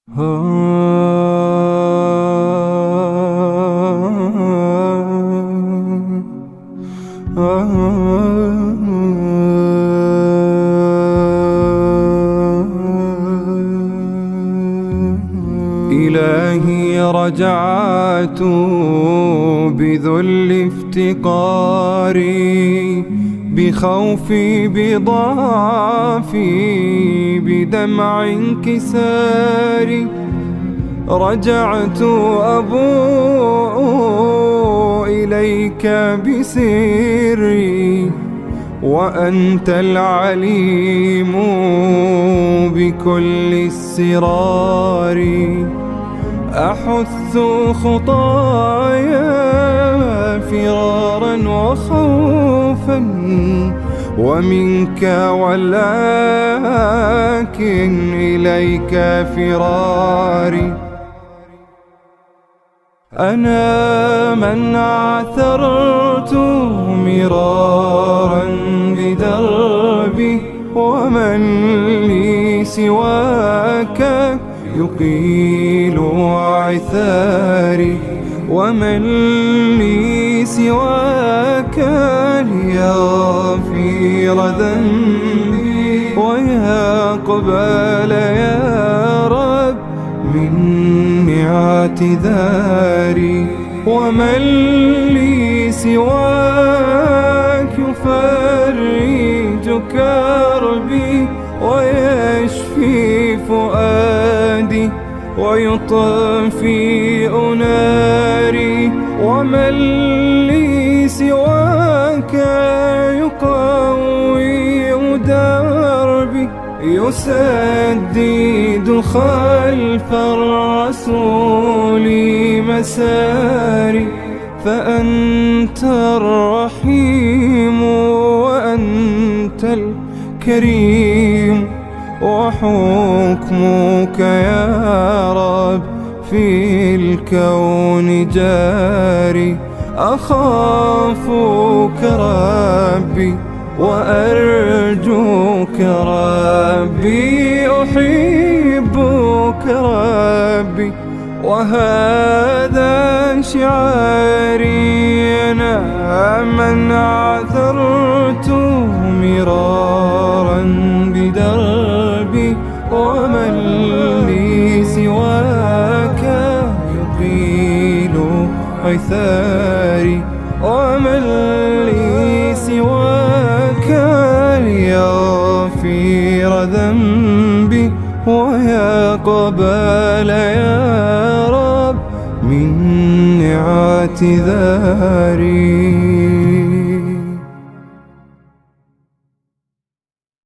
إلهي رجعت بذل افتقاري، بخوفي بضعفي، بدمع انكساري. رجعت أبوء إليك بسري، وأنت العليم بكل السرار. أحث خطايا فرارا وخوفا ومنك، ولكن إليك فراري. أنا من عثرت مرارا بدربي، ومن لي سواك يقيل عثاري. ومن لي سواك ليغفر ذنبي، ويقبل يا رب مني اعتذاري. ومن لي سواك يفرج كربي، ويشفي فؤادي، ويطفئ ناري. ومن لي سواك يقوي دربي، يسدد خلف الرسول مساري. فأنت الرحيم وأنت الكريم، وحكمك يا رب في الكون جاري. أخافك ربي وأرجوك ربي، أحبك ربي وهذا شعاري. أنا من عثرت مرارا بدربي، ومن لي سواك يقيل عثاري. ومن لي سواك ليغفر ذنبي، ويقبل يا رب مني اعتذاري.